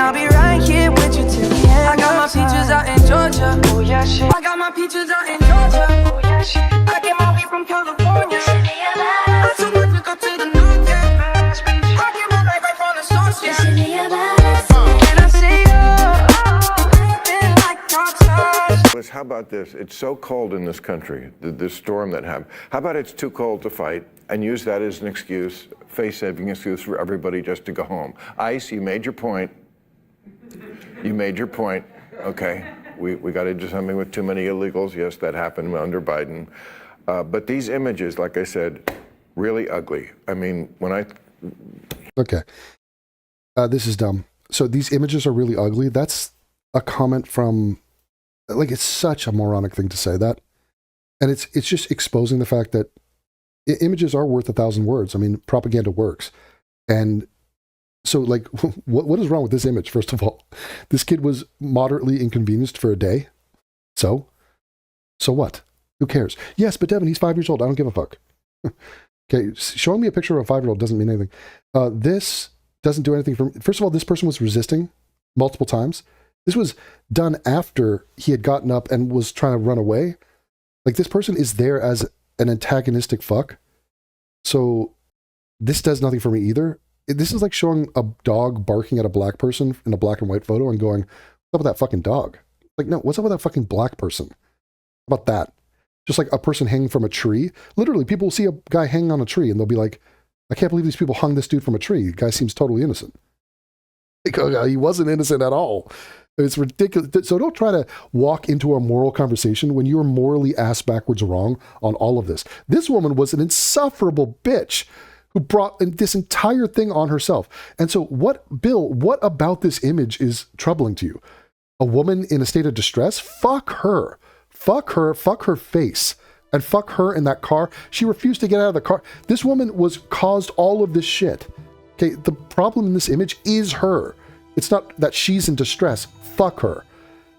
I'll be right here with you till the end. I got my peaches out in Georgia. Oh yeah, shit. I got my peaches out in Georgia. Oh yeah, shit. I get my weed from California. I took my trip up to the north, yeah. I get my life right from the source, yeah. And I say, oh, been like rock stars. How about this? It's so cold in this country, this storm that happened. How about it's too cold to fight, and use that as an excuse, face-saving excuse for everybody just to go home. ICE, you made your point. You made your point. Okay, we got to do something with too many illegals. Yes, that happened under Biden. But these images, like I said, really ugly. I mean, when I... Okay. This is dumb. So these images are really ugly. That's a comment from... Like, it's such a moronic thing to say that. And it's just exposing the fact that images are worth 1,000 words. I mean, propaganda works. And so, like, what is wrong with this image, first of all? This kid was moderately inconvenienced for a day. So what? Who cares? Yes, but Devin, he's 5 years old. I don't give a fuck. Okay, showing me a picture of a 5-year-old doesn't mean anything. This doesn't do anything for me. First of all, this person was resisting multiple times. This was done after he had gotten up and was trying to run away. Like, this person is there as an antagonistic fuck. So this does nothing for me either. This is like showing a dog barking at a black person in a black and white photo and going, what's up with that fucking dog? Like, no, what's up with that fucking black person? How about that? Just like a person hanging from a tree. Literally, people will see a guy hanging on a tree and they'll be like, I can't believe these people hung this dude from a tree. The guy seems totally innocent. Like, oh, he wasn't innocent at all. It's ridiculous. So don't try to walk into a moral conversation when you're morally ass backwards wrong on all of this. This woman was an insufferable bitch who brought this entire thing on herself. And so Bill, what about this image is troubling to you? A woman in a state of distress? Fuck her. Fuck her face. And fuck her in that car. She refused to get out of the car. This woman caused all of this shit. Okay, the problem in this image is her. It's not that she's in distress. Fuck her.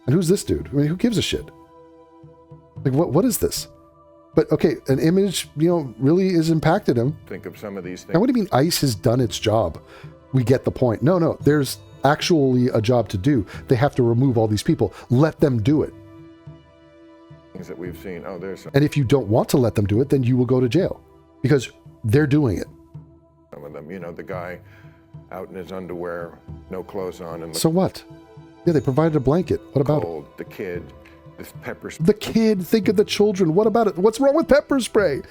And who's this dude? I mean, who gives a shit? Like, what is this? But okay, an image, really has impacted him. Think of some of these things. Now, what do you mean ICE has done its job? We get the point. No, there's actually a job to do. They have to remove all these people. Let them do it. Things that we've seen. Oh, there's some. And if you don't want to let them do it, then you will go to jail because they're doing it. Some of them, the guy out in his underwear, no clothes on. And so what? Yeah, they provided a blanket. What about it? The kid, this pepper spray. The kid, think of the children. What about it? What's wrong with pepper spray?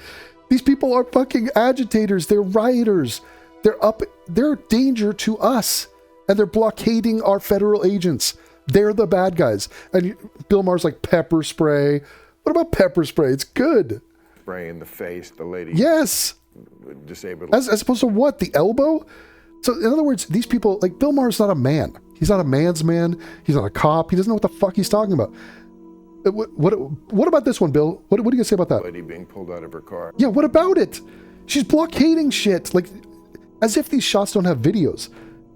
These people are fucking agitators. They're rioters. They're a danger to us. And they're blockading our federal agents. They're the bad guys. And Bill Maher's like, pepper spray. What about pepper spray? It's good. Spray in the face, the lady. Yes. Disabled. As opposed to what? The elbow? So in other words, these people, like Bill Maher's not a man. He's not a man's man. He's not a cop. He doesn't know what the fuck he's talking about. What about this one, Bill? What are you gonna say about that? Lady being pulled out of her car. Yeah, what about it? She's blockading shit. Like, as if these shots don't have videos.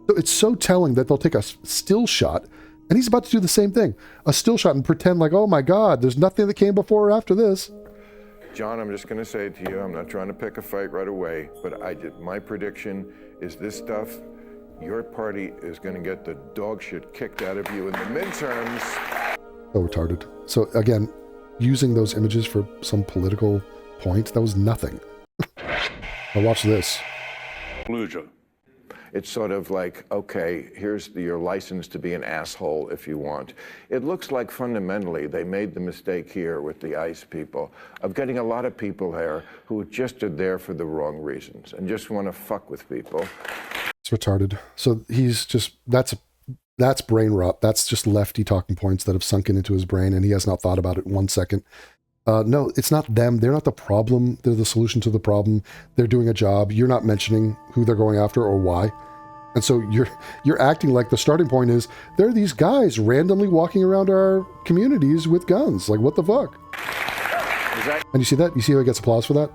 So it's so telling that they'll take a still shot, and he's about to do the same thing. A still shot and pretend like, oh my God, there's nothing that came before or after this. John, I'm just going to say it to you. I'm not trying to pick a fight right away, but my prediction is this stuff, your party is going to get the dog shit kicked out of you in the midterms. So retarded. So again, using those images for some political point, that was nothing. Now watch this. It's sort of like, okay, here's your license to be an asshole if you want. It looks like fundamentally they made the mistake here with the ICE people of getting a lot of people there who just are there for the wrong reasons and just want to fuck with people. It's retarded. So he's just, that's brain rot. That's just lefty talking points that have sunken into his brain and he has not thought about it 1 second. No, it's not them. They're not the problem. They're the solution to the problem. They're doing a job. You're not mentioning who they're going after or why. And so you're acting like the starting point is there are these guys randomly walking around our communities with guns. Like, what the fuck? And you see that? You see how he gets applause for that?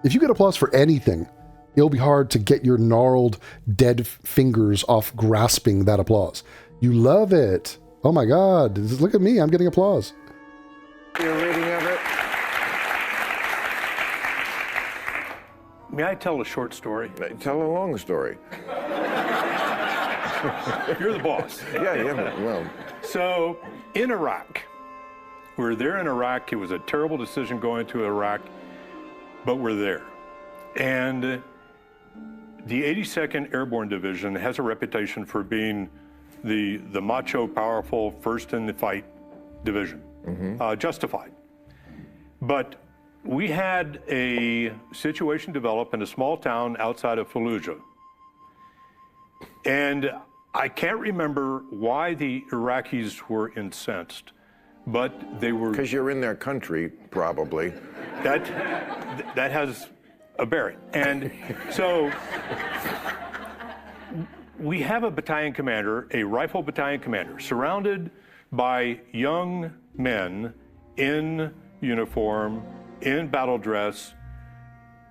If you get applause for anything, it'll be hard to get your gnarled, dead fingers off grasping that applause. You love it. Oh my God. Look at me. I'm getting applause. Your reading of it? May I tell a short story? Tell a long story. You're the boss. Yeah, well, So in Iraq, we're there in Iraq. It was a terrible decision going to Iraq, but we're there. And the 82nd Airborne Division has a reputation for being the macho, powerful, first in the fight division, justified. But we had a situation develop in a small town outside of Fallujah. And I can't remember why the Iraqis were incensed, but they were... because you're in their country, probably. That has a bearing. And so we have a battalion commander, a rifle battalion commander, surrounded by young men in uniform, in battle dress,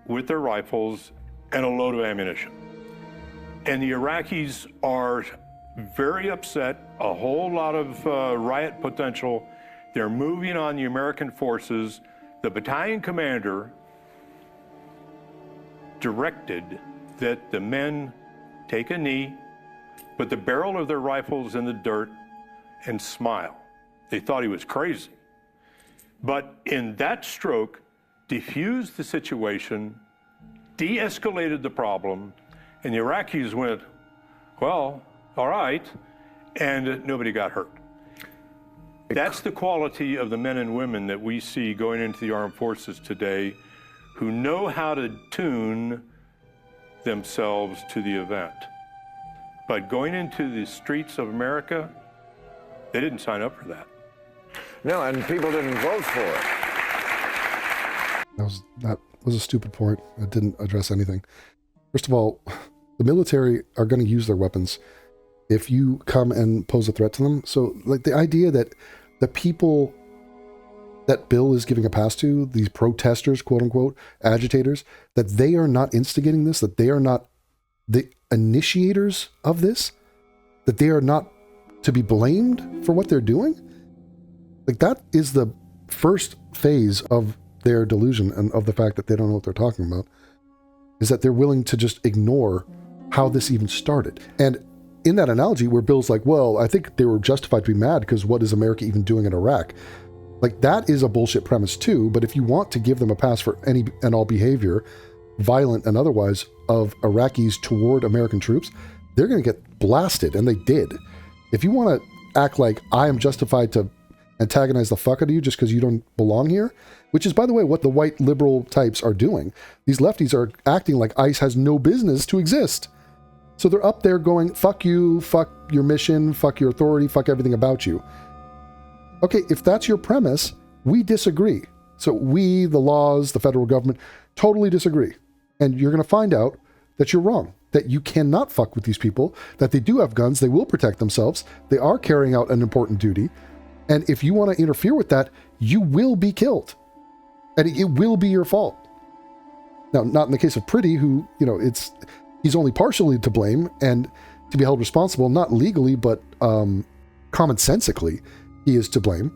with their rifles and a load of ammunition. And the Iraqis are very upset, a whole lot of riot potential. They're moving on the American forces. The battalion commander directed that the men take a knee, put the barrel of their rifles in the dirt, and smile. They thought he was crazy. But in that stroke, diffused the situation, de-escalated the problem, and the Iraqis went, well, all right, and nobody got hurt. That's the quality of the men and women that we see going into the armed forces today, who know how to tune themselves to the event. But going into the streets of America, they didn't sign up for that. No, and people didn't vote for it. That was a stupid point. It didn't address anything. First of all, the military are going to use their weapons if you come and pose a threat to them. So, like, the idea that the people that Bill is giving a pass to, these protesters, quote unquote, agitators, that they are not instigating this, that they are not the initiators of this, that they are not to be blamed for what they're doing. Like, that is the first phase of their delusion and of the fact that they don't know what they're talking about, is that they're willing to just ignore how this even started. And in that analogy where Bill's like, well, I think they were justified to be mad because what is America even doing in Iraq? Like, that is a bullshit premise too, but if you want to give them a pass for any and all behavior, violent and otherwise, of Iraqis toward American troops, they're going to get blasted, and they did. If you want to act like I am justified to antagonize the fuck out of you just because you don't belong here, which is, by the way, what the white liberal types are doing. These lefties are acting like ICE has no business to exist. So they're up there going, fuck you, fuck your mission, fuck your authority, fuck everything about you. Okay, if that's your premise, we disagree. So we, the laws, the federal government, totally disagree. And you're going to find out that you're wrong, that you cannot fuck with these people, that they do have guns, they will protect themselves, they are carrying out an important duty. And if you want to interfere with that, you will be killed. And it will be your fault. Now, not in the case of Pretty, who, he's only partially to blame and to be held responsible, not legally, but commonsensically, he is to blame.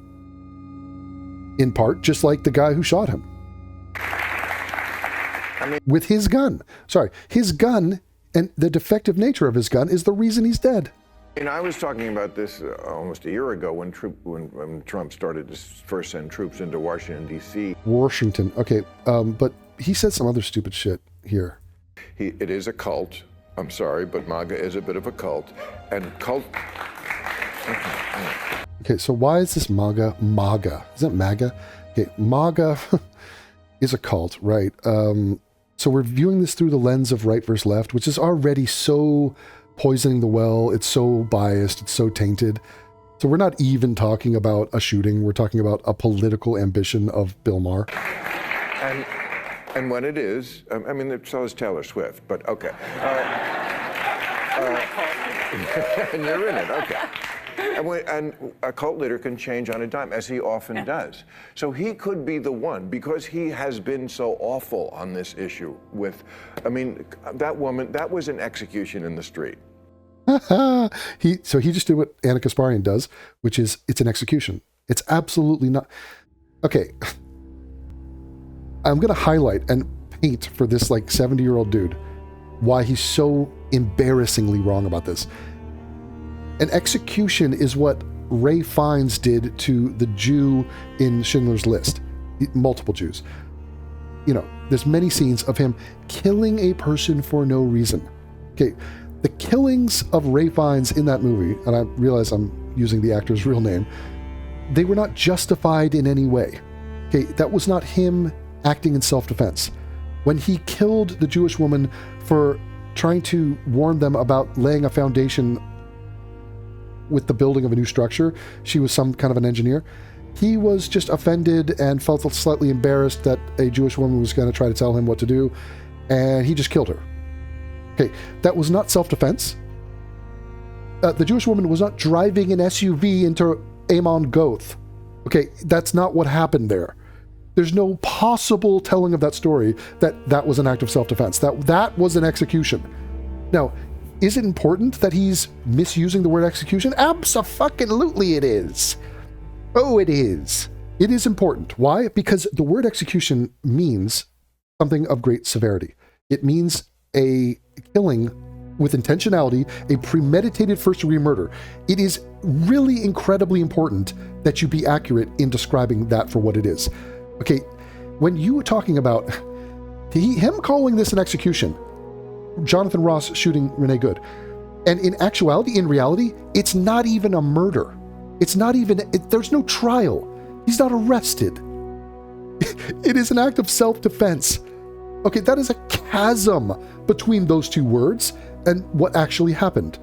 In part, just like the guy who shot him. With his gun. Sorry, his gun and the defective nature of his gun is the reason he's dead. And I was talking about this almost a year ago when Trump started to first send troops into Washington, D.C. Washington, okay, but he said some other stupid shit here. It is a cult. I'm sorry, but MAGA is a bit of a cult. And cult... Okay, so why is this MAGA? Is that MAGA? Okay, MAGA is a cult, right? So we're viewing this through the lens of right versus left, which is already so poisoning the well. It's so biased. It's so tainted. So we're not even talking about a shooting. We're talking about a political ambition of Bill Maher. And what it is, I mean, so is Taylor Swift, but okay. And you're in it, okay. And a cult leader can change on a dime, as he often does. So he could be the one, because he has been so awful on this issue with, I mean, that woman, that was an execution in the street. He just did what Anna Kasparian does, which is, it's an execution. It's absolutely not. Okay. I'm going to highlight and paint for this 70-year-old dude why he's so embarrassingly wrong about this. An execution is what Ray Fiennes did to the Jew in Schindler's List. Multiple Jews. You know, there's many scenes of him killing a person for no reason. Okay, the killings of Ray Fiennes in that movie, and I realize I'm using the actor's real name, they were not justified in any way. Okay, that was not him acting in self-defense. When he killed the Jewish woman for trying to warn them about laying a foundation with the building of a new structure, she was some kind of an engineer, he was just offended and felt slightly embarrassed that a Jewish woman was going to try to tell him what to do, and he just killed her. Okay, that was not self-defense. The Jewish woman was not driving an SUV into Amon Goth. Okay, that's not what happened there. There's no possible telling of that story that was an act of self-defense. That was an execution. Now, is it important that he's misusing the word execution? Abso-fucking-lutely it is. Oh, it is. It is important. Why? Because the word execution means something of great severity. It means a killing with intentionality, a premeditated first-degree murder. It is really incredibly important that you be accurate in describing that for what it is. Okay, when you were talking about him calling this an execution, Jonathan Ross shooting Renee Good, and in actuality, in reality, it's not even a murder. It's not even, there's no trial. He's not arrested. It is an act of self-defense. Okay, that is a chasm between those two words and what actually happened.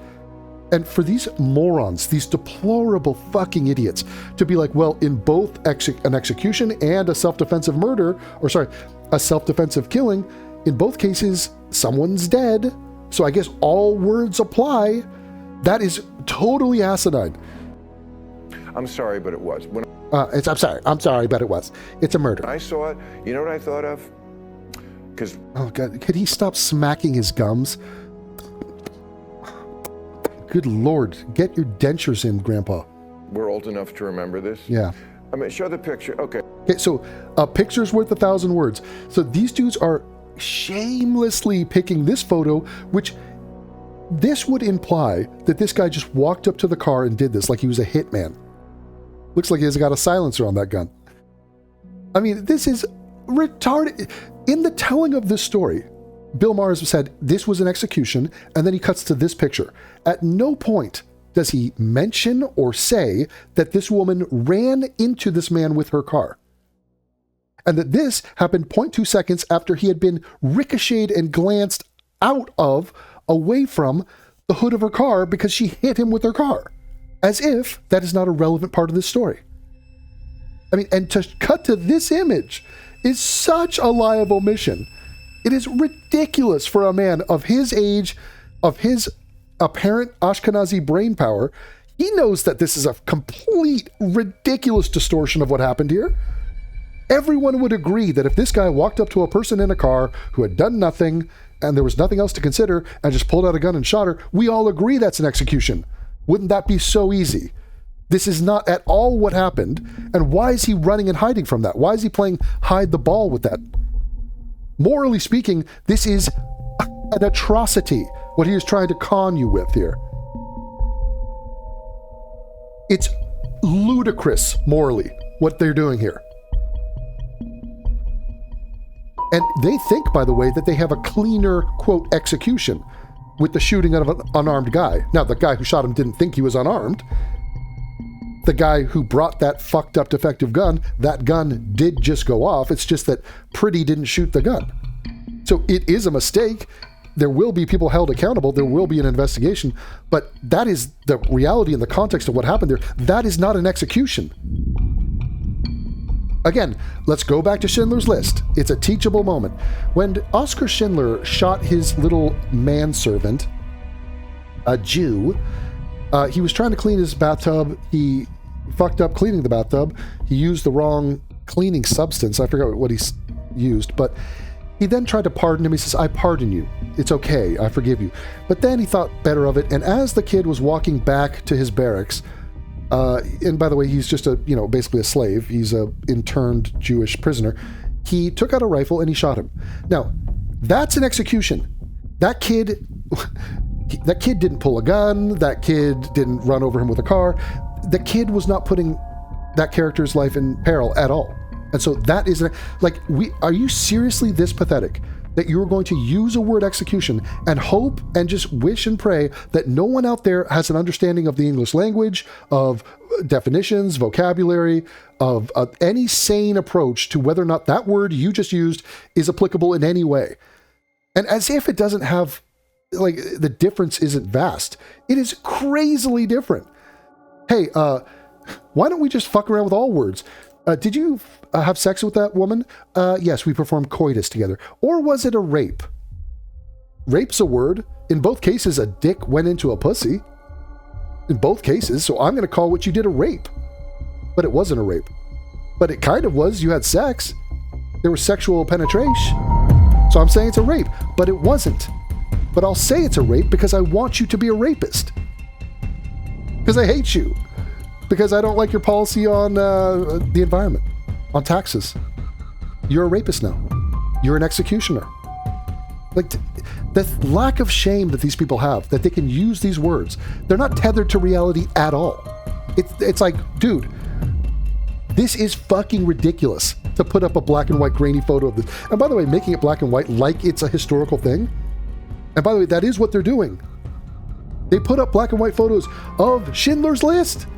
And for these morons, these deplorable fucking idiots, to be like, well, in both an execution and a self-defensive murder, or sorry, a self-defensive killing, in both cases, someone's dead, so I guess all words apply. That is totally asinine. I'm sorry, but it was. I'm sorry, but it was. It's a murder. When I saw it, you know what I thought of? Because... Oh, God, could he stop smacking his gums? Good Lord, get your dentures in, Grandpa. We're old enough to remember this? Yeah. I mean, show the picture. Okay. Okay, so a picture's worth 1,000 words. So these dudes are shamelessly picking this photo, which this would imply that this guy just walked up to the car and did this like he was a hitman. Looks like he's got a silencer on that gun. I mean, this is retarded. In the telling of this story, Bill Maher said this was an execution, and then he cuts to this picture. At no point does he mention or say that this woman ran into this man with her car, and that this happened 0.2 seconds after he had been ricocheted and glanced out of, away from, the hood of her car because she hit him with her car. As if that is not a relevant part of this story. I mean, and to cut to this image is such a lie of omission. It is ridiculous for a man of his age, of his apparent Ashkenazi brain power. He knows that this is a complete ridiculous distortion of what happened here. Everyone would agree that if this guy walked up to a person in a car who had done nothing and there was nothing else to consider and just pulled out a gun and shot her, we all agree that's an execution. Wouldn't that be so easy? This is not at all what happened. And why is he running and hiding from that? Why is he playing hide the ball with that? Morally speaking, this is an atrocity, what he is trying to con you with here. It's ludicrous, morally, what they're doing here. And they think, by the way, that they have a cleaner, quote, execution with the shooting of an unarmed guy. Now, the guy who shot him didn't think he was unarmed. The guy who brought that fucked up defective gun, that gun did just go off. It's just that Pretty didn't shoot the gun. So it is a mistake. There will be people held accountable. There will be an investigation. But that is the reality in the context of what happened there. That is not an execution. Again, let's go back to Schindler's List. It's a teachable moment. When Oskar Schindler shot his little manservant, a Jew, he was trying to clean his bathtub. He fucked up cleaning the bathtub. He used the wrong cleaning substance. I forgot what he used, but he then tried to pardon him. He says, I pardon you. It's okay. I forgive you. But then he thought better of it. And as the kid was walking back to his barracks, and by the way, he's just basically a slave. He's a interned Jewish prisoner. He took out a rifle and he shot him. Now, that's an execution. That kid That kid didn't pull a gun. That kid didn't run over him with a car. The kid was not putting that character's life in peril at all. And so that is like, are you seriously this pathetic that you're going to use a word execution and hope and just wish and pray that no one out there has an understanding of the English language, of definitions, vocabulary, of any sane approach to whether or not that word you just used is applicable in any way? And as if it doesn't have, like, the difference isn't vast. It is crazily different. Hey, why don't we just fuck around with all words? Did you have sex with that woman? Yes, we performed coitus together. Or was it a rape? Rape's a word. In both cases, a dick went into a pussy. In both cases, so I'm going to call what you did a rape. But it wasn't a rape. But it kind of was. You had sex. There was sexual penetration. So I'm saying it's a rape. But it wasn't. But I'll say it's a rape because I want you to be a rapist. Because I hate you. Because I don't like your policy on the environment, on taxes. You're a rapist now. You're an executioner. Like, the lack of shame that these people have, that they can use these words, they're not tethered to reality at all. It's like, dude, this is fucking ridiculous to put up a black and white grainy photo of this. And by the way, making it black and white like it's a historical thing. And by the way, that is what they're doing. They put up black and white photos of Schindler's List.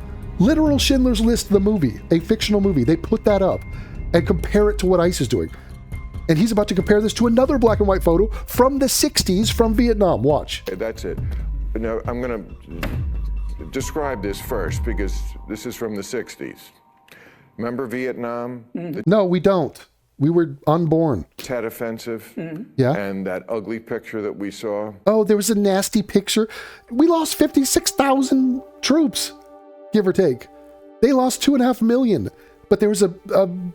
Literal Schindler's List, the movie, a fictional movie. They put that up and compare it to what ICE is doing. And he's about to compare this to another black and white photo from the 60s from Vietnam. Watch. That's it. Now, I'm going to describe this first because this is from the 60s. Remember Vietnam? No, we don't. We were unborn. Tet offensive. Yeah. And that ugly picture that we saw. Oh, there was a nasty picture. We lost 56,000 troops. Give or take. They lost 2.5 million. But there was a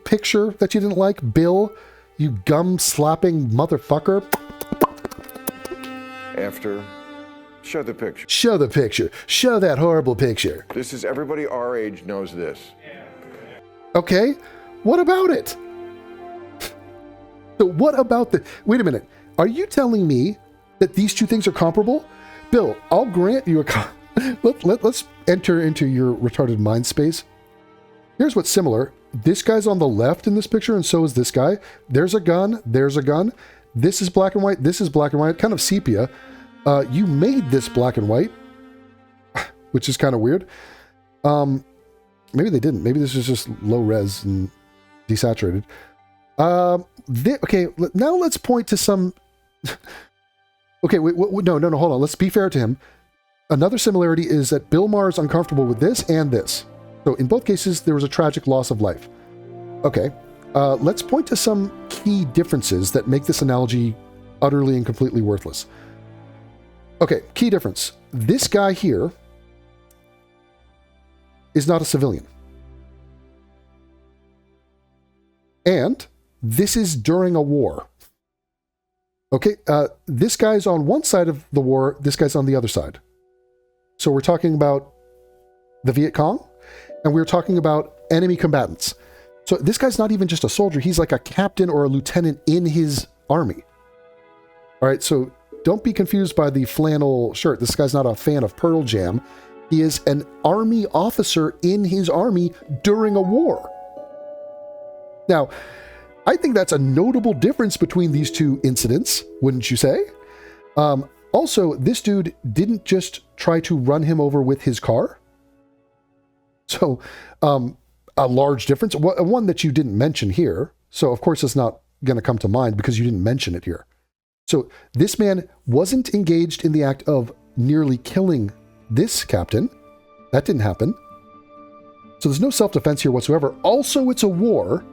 picture that you didn't like. Bill, you gum-slapping motherfucker. After, show the picture. Show the picture. Show that horrible picture. This is, everybody our age knows this. Okay, what about it? So what about the... Wait a minute. Are you telling me that these two things are comparable? Bill, I'll grant you a... Let's enter into your retarded mind space. Here's what's similar. This guy's on the left in this picture, and so is this guy. There's a gun. There's a gun. This is black and white. This is black and white. Kind of sepia. You made this black and white, which is kind of weird. Maybe they didn't. Maybe this is just low res and desaturated. Okay, now let's point to some... Okay, wait, no, hold on. Let's be fair to him. Another similarity is that Bill Maher is uncomfortable with this and this. So in both cases, there was a tragic loss of life. Okay, let's point to some key differences that make this analogy utterly and completely worthless. Okay, key difference. This guy here is not a civilian. And this is during a war. Okay, this guy's on one side of the war, this guy's on the other side. So we're talking about the Viet Cong, and we're talking about enemy combatants. So this guy's not even just a soldier, he's like a captain or a lieutenant in his army. All right, so don't be confused by the flannel shirt. This guy's not a fan of Pearl Jam. He is an army officer in his army during a war. Now, I think that's a notable difference between these two incidents, wouldn't you say? Also, this dude didn't just try to run him over with his car. So, a large difference, one that you didn't mention here. So, of course, it's not going to come to mind because you didn't mention it here. So, this man wasn't engaged in the act of nearly killing this captain. That didn't happen. So, there's no self-defense here whatsoever. Also, it's a war.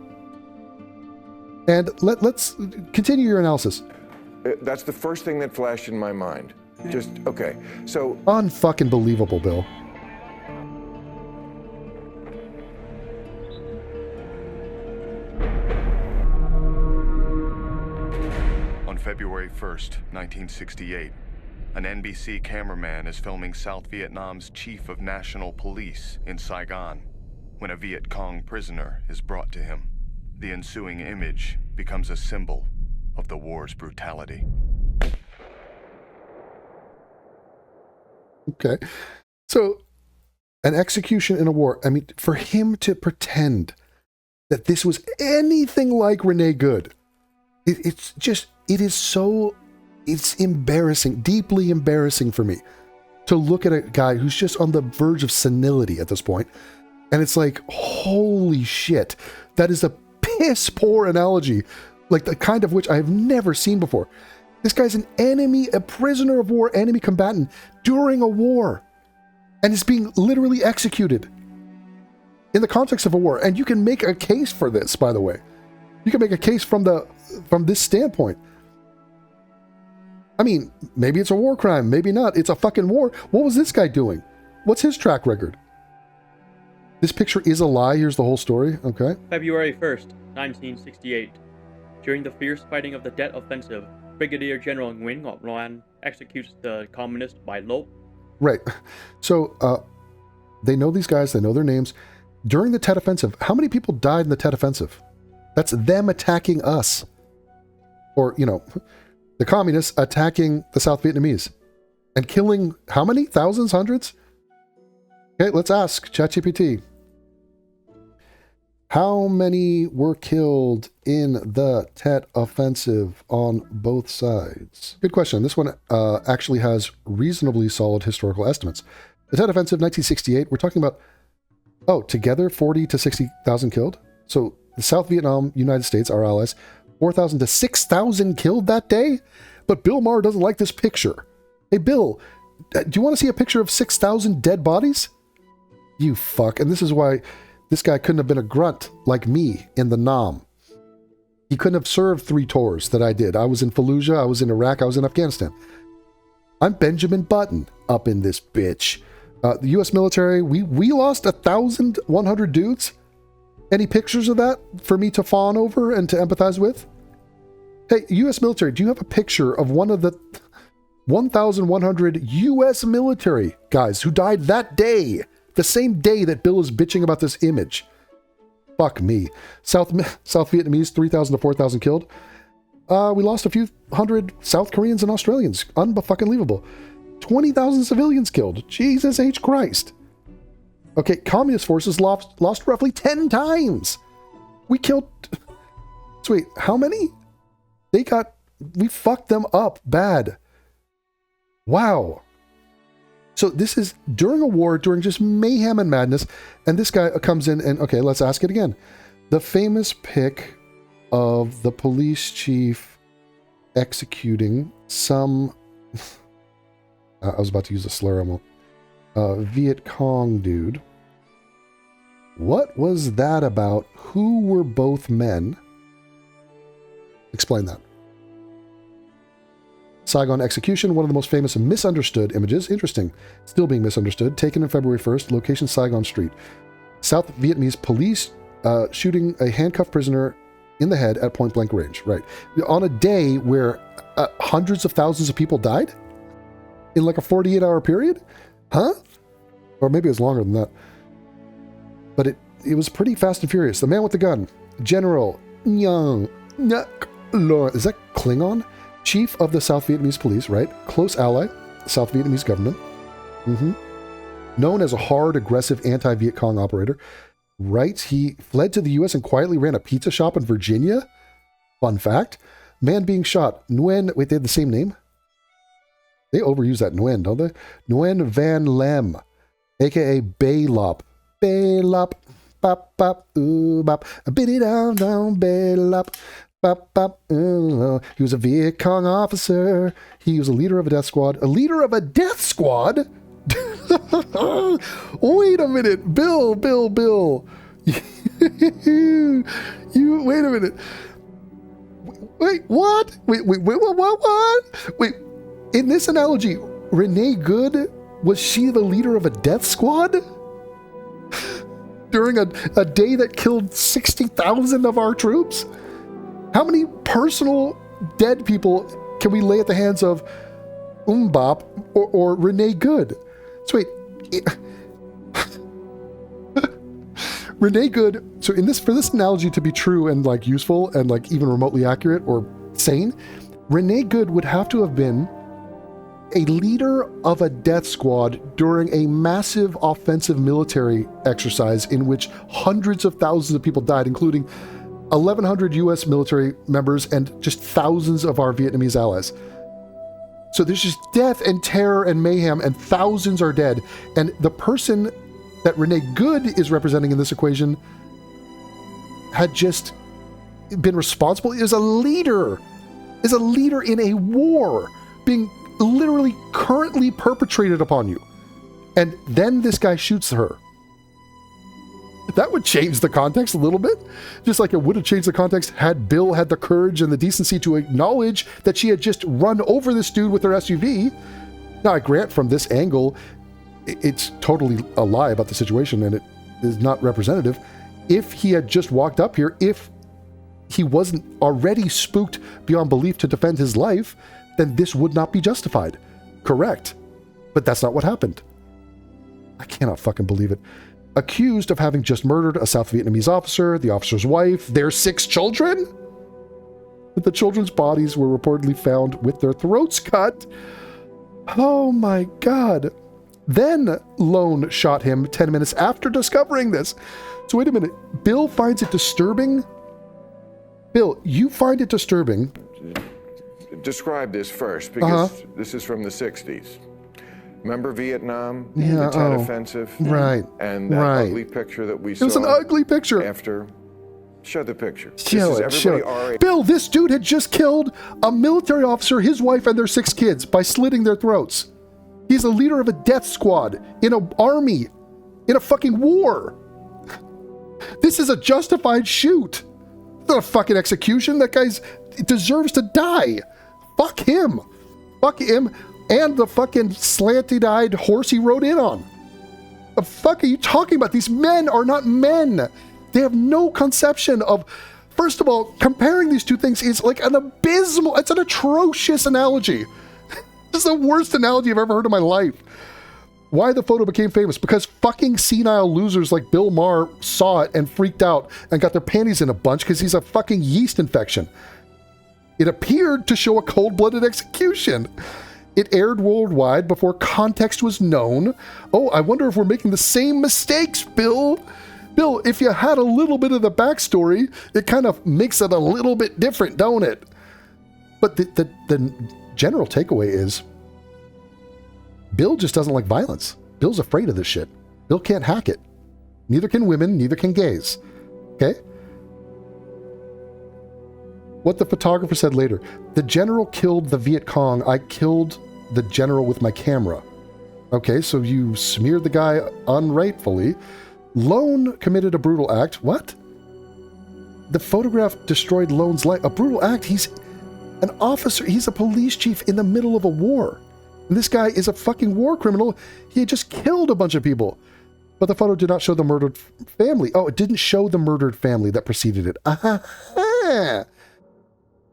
And let's continue your analysis. That's the first thing that flashed in my mind. Just, okay, so... Unfucking believable, Bill. On February 1st, 1968, an NBC cameraman is filming South Vietnam's chief of national police in Saigon when a Viet Cong prisoner is brought to him. The ensuing image becomes a symbol of the war's brutality. Okay. So, an execution in a war. I mean, for him to pretend that this was anything like Renee Good, it's embarrassing, deeply embarrassing for me to look at a guy who's just on the verge of senility at this point. And it's like, holy shit, that is a piss poor analogy, like the kind of which I have never seen before. This guy's an enemy, a prisoner of war, enemy combatant during a war, and is being literally executed in the context of a war. And you can make a case for this, by the way. You can make a case from this standpoint. I mean, maybe it's a war crime, maybe not. It's a fucking war. What was this guy doing? What's his track record? This picture is a lie. Here's the whole story. Okay. February 1st, 1968. During the fierce fighting of the Tet Offensive, Brigadier General Nguyen Ngọc Loan executes the communist by Lope. Right. So, they know these guys. They know their names. During the Tet Offensive, how many people died in the Tet Offensive? That's them attacking us. Or, the communists attacking the South Vietnamese. And killing how many? Thousands? Hundreds? Okay, let's ask ChatGPT. How many were killed in the Tet Offensive on both sides? Good question. This one actually has reasonably solid historical estimates. The Tet Offensive, 1968, we're talking about, together 40 to 60,000 killed. So the South Vietnam, United States, our allies, 4,000 to 6,000 killed that day? But Bill Maher doesn't like this picture. Hey, Bill, do you want to see a picture of 6,000 dead bodies? You fuck. And this is why this guy couldn't have been a grunt like me in the Nam. He couldn't have served 3 tours that I did. I was in Fallujah, I was in Iraq, I was in Afghanistan. I'm Benjamin Button up in this bitch. The U.S. military, we lost 1,100 dudes. Any pictures of that for me to fawn over and to empathize with? Hey, U.S. military, do you have a picture of one of the 1,100 U.S. military guys who died that day? The same day that Bill is bitching about this image. Fuck me. South Vietnamese, 3,000 to 4,000 killed. We lost a few hundred South Koreans and Australians. Unfucking-believable. 20,000 civilians killed. Jesus H. Christ. Okay, communist forces lost roughly 10 times. We killed... Sweet, how many? We fucked them up bad. Wow. So this is during a war, during just mayhem and madness, and this guy comes in and, okay, let's ask it again. The famous pic of the police chief executing some... I was about to use a slur, Viet Cong dude. What was that about? Who were both men? Explain that. Saigon execution, one of the most famous and misunderstood images. Interesting. Still being misunderstood. Taken on February 1st. Location Saigon Street. South Vietnamese police shooting a handcuffed prisoner in the head at point blank range. Right. On a day where hundreds of thousands of people died? In like a 48-hour period? Huh? Or maybe it was longer than that. But it was pretty fast and furious. The man with the gun. General Nguyen Ngọc Loan. Is that Klingon? Chief of the South Vietnamese police, right? Close ally, South Vietnamese government. Known as a hard, aggressive anti-Viet Cong operator. Right? He fled to the U.S. and quietly ran a pizza shop in Virginia. Fun fact. Man being shot. Nguyen, wait, they had the same name? They overuse that Nguyen, don't they? Nguyen Van Lem, a.k.a. Baylop. Baylop. Bop, bop, ooh, bop. Biddy down, down, Baylop. Bop, bop, he was a Viet Cong officer. He was a leader of a death squad. A leader of a death squad? Wait a minute. Bill. You, wait a minute. Wait, what? Wait, what? Wait, in this analogy, Renee Good, was she the leader of a death squad? During a day that killed 60,000 of our troops? How many personal dead people can we lay at the hands of Bop or Renee Good? So wait, Renee Good, so for this analogy to be true and like useful and like even remotely accurate or sane, Renee Good would have to have been a leader of a death squad during a massive offensive military exercise in which hundreds of thousands of people died, including 1,100 U.S. military members and just thousands of our Vietnamese allies. So there's just death and terror and mayhem, and thousands are dead. And the person that Renee Good is representing in this equation had just been responsible, is a leader in a war being literally currently perpetrated upon you. And then this guy shoots her. That would change the context a little bit, just like it would have changed the context had Bill had the courage and the decency to acknowledge that she had just run over this dude with her SUV. Now, I grant from this angle, it's totally a lie about the situation and it is not representative. If he had just walked up here, if he wasn't already spooked beyond belief to defend his life, then this would not be justified. Correct. But that's not what happened. I cannot fucking believe it. Accused of having just murdered a South Vietnamese officer, the officer's wife, their 6 children? The children's bodies were reportedly found with their throats cut. Oh my God. Then Lone shot him 10 minutes after discovering this. So wait a minute. Bill finds it disturbing? Bill, you find it disturbing. Describe this first, because this is from the 60s. Remember Vietnam, the Tet Offensive? Right. And that ugly picture that we saw? It was an ugly picture. After. Show the picture. Show it. Bill, this dude had just killed a military officer, his wife, and their 6 kids by slitting their throats. He's a leader of a death squad in an army, in a fucking war. This is a justified shoot. It's not a fucking execution. That guy deserves to die. Fuck him. Fuck him. And the fucking slanty-eyed horse he rode in on. The fuck are you talking about? These men are not men. They have no conception of... First of all, comparing these two things is like an abysmal... It's an atrocious analogy. This is the worst analogy I've ever heard in my life. Why the photo became famous? Because fucking senile losers like Bill Maher saw it and freaked out and got their panties in a bunch because he's a fucking yeast infection. It appeared to show a cold-blooded execution. It aired worldwide before context was known. Oh, I wonder if we're making the same mistakes, Bill. Bill, if you had a little bit of the backstory, it kind of makes it a little bit different, don't it? But the general takeaway is Bill just doesn't like violence. Bill's afraid of this shit. Bill can't hack it. Neither can women, neither can gays. Okay? What the photographer said later. The general killed the Viet Cong. I killed the general with my camera. Okay, so you smeared the guy unrightfully. Lone committed a brutal act. What? The photograph destroyed Lone's life. A brutal act? He's an officer. He's a police chief in the middle of a war. And this guy is a fucking war criminal. He had just killed a bunch of people. But the photo did not show the murdered family. Oh, it didn't show the murdered family that preceded it.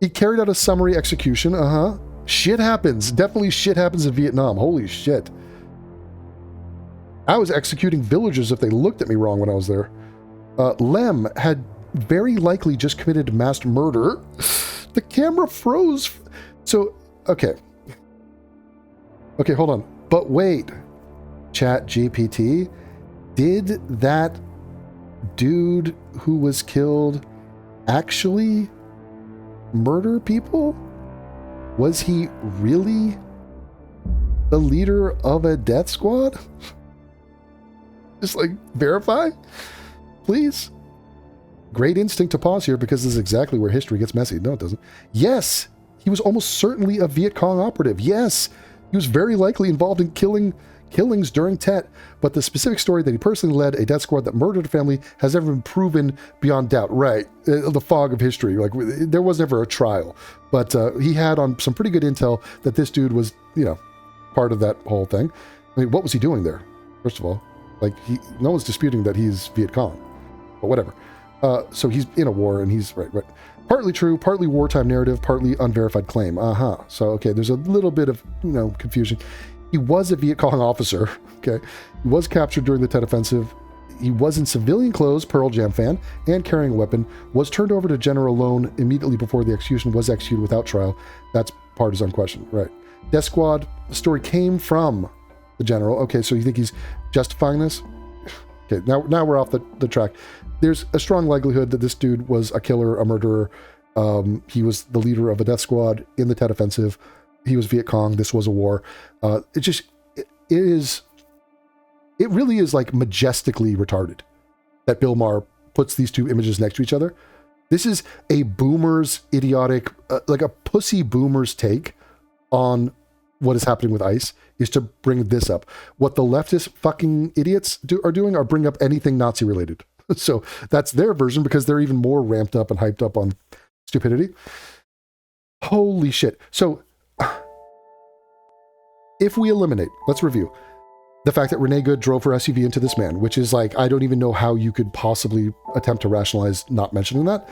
He carried out a summary execution. Shit happens. Definitely shit happens in Vietnam. Holy shit. I was executing villagers if they looked at me wrong when I was there. Lem had very likely just committed mass murder. The camera froze. So, okay. Okay, hold on. But wait. Chat GPT. Did that dude who was killed actually murder people? Was he really the leader of a death squad? Just like verify, please. Great instinct to pause here because this is exactly where history gets messy. No, it doesn't. Yes, he was almost certainly a Viet Cong operative. Yes, he was very likely involved in killings during Tet, but the specific story that he personally led a death squad that murdered a family has never been proven beyond doubt. Right, the fog of history. Like, there was never a trial, but he had on some pretty good intel that this dude was, part of that whole thing. I mean, what was he doing there? First of all, like, no one's disputing that he's Viet Cong, but whatever. So he's in a war, and he's right. Partly true, partly wartime narrative, partly unverified claim. So, okay, there's a little bit of, confusion. He was a Viet Cong officer, okay? He was captured during the Tet Offensive. He was in civilian clothes, Pearl Jam fan, and carrying a weapon. Was turned over to General Lone immediately before the execution. Was executed without trial. That's part is unquestioned, right? Death Squad story came from the general. Okay, so you think he's justifying this? Okay, now we're off the track. There's a strong likelihood that this dude was a killer, a murderer. He was the leader of a death squad in the Tet Offensive. He was Viet Cong. This was a war. It really is like majestically retarded that Bill Maher puts these two images next to each other. This is a boomer's idiotic, like a pussy boomer's take on what is happening with ICE is to bring this up. What the leftist fucking idiots are doing are bring up anything Nazi related. So that's their version because they're even more ramped up and hyped up on stupidity. Holy shit. So if we eliminate, let's review, the fact that Renee Good drove her SUV into this man, which is like, I don't even know how you could possibly attempt to rationalize not mentioning that.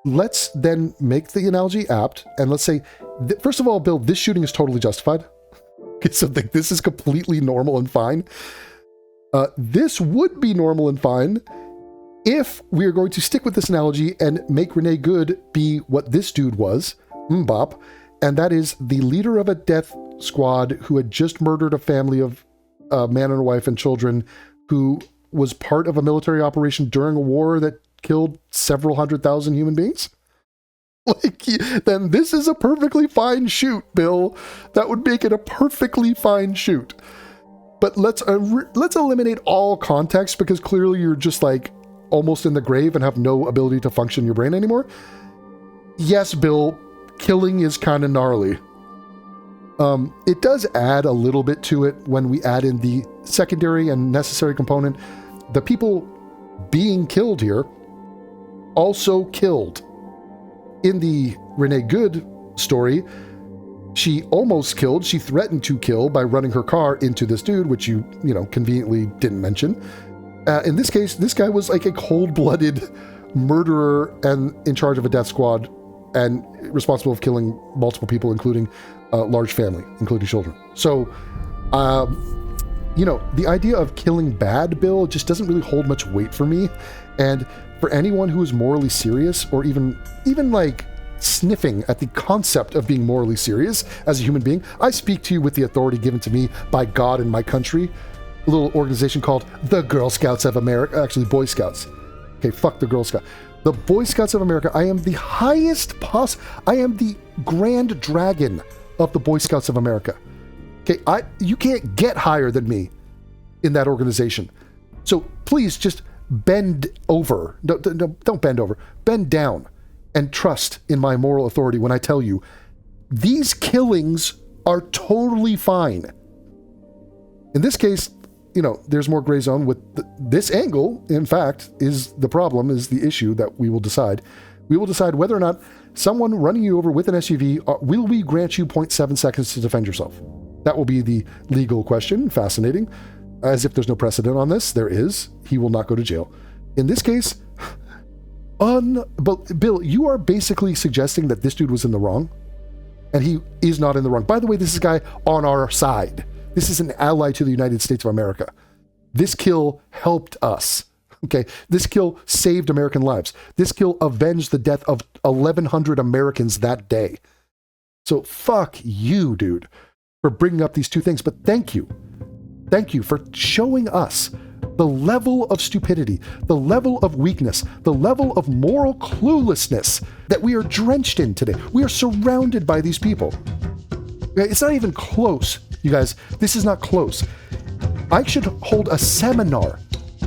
Let's then make the analogy apt, and let's say, first of all, Bill, this shooting is totally justified. Okay, so this is completely normal and fine. This would be normal and fine if we are going to stick with this analogy and make Renee Good be what this dude was, Mbop, and that is the leader of a death squad who had just murdered a family of a man and a wife and children, who was part of a military operation during a war that killed several 100,000 human beings. Like, then this is a perfectly fine shoot, Bill. That would make it a perfectly fine shoot. But let's eliminate all context, because clearly you're just like almost in the grave and have no ability to function your brain anymore. Yes, Bill, killing is kind of gnarly. It does add a little bit to it when we add in the secondary and necessary component. The people being killed here also killed. In the Renee Good story, she almost killed, she threatened to kill by running her car into this dude, which you conveniently didn't mention. In this case, this guy was like a cold-blooded murderer and in charge of a death squad and responsible for killing multiple people, including a large family, including children. So, the idea of killing bad, Bill, just doesn't really hold much weight for me. And for anyone who is morally serious, or even like sniffing at the concept of being morally serious as a human being, I speak to you with the authority given to me by God and my country, a little organization called the Girl Scouts of America, actually Boy Scouts. Okay, fuck the Girl Scouts. The Boy Scouts of America, I am the highest I am the grand dragon of the Boy Scouts of America. Okay, you can't get higher than me in that organization. So please just bend over. Don't bend over. Bend down and trust in my moral authority when I tell you these killings are totally fine. In this case, there's more gray zone with this angle, in fact, is the issue that we will decide. We will decide whether or not someone running you over with an SUV, will we grant you 0.7 seconds to defend yourself? That will be the legal question. Fascinating. As if there's no precedent on this. There is. He will not go to jail. In this case, but Bill, you are basically suggesting that this dude was in the wrong, and he is not in the wrong. By the way, this is a guy on our side. This is an ally to the United States of America. This kill helped us. Okay, this kill saved American lives. This kill avenged the death of 1,100 Americans that day. So fuck you, dude, for bringing up these two things. But thank you. Thank you for showing us the level of stupidity, the level of weakness, the level of moral cluelessness that we are drenched in today. We are surrounded by these people. It's not even close, you guys. This is not close. I should hold a seminar.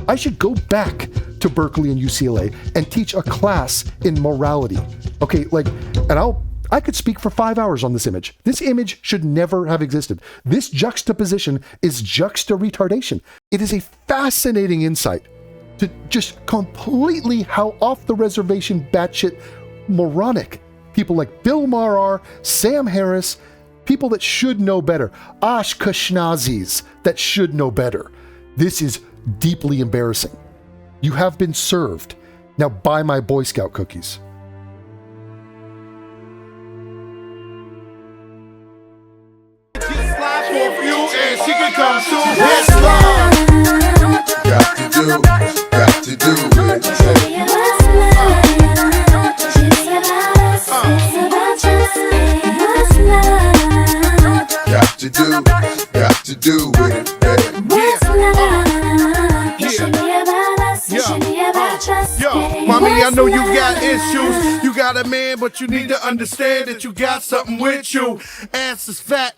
I should go back to Berkeley and UCLA and teach a class in morality. Okay, I could speak for 5 hours on this image. This image should never have existed. This juxtaposition is juxta-retardation. It is a fascinating insight to just completely how off the reservation batshit moronic people like Bill Maher are, Sam Harris, people that should know better, Ashkenazis that should know better. This is deeply embarrassing. You have been served. Now buy my Boy Scout cookies. She can come to this line. Got to do it. Yo, mommy, I know you got issues. You got a man, but you need to understand that you got something with you. Ass is fat,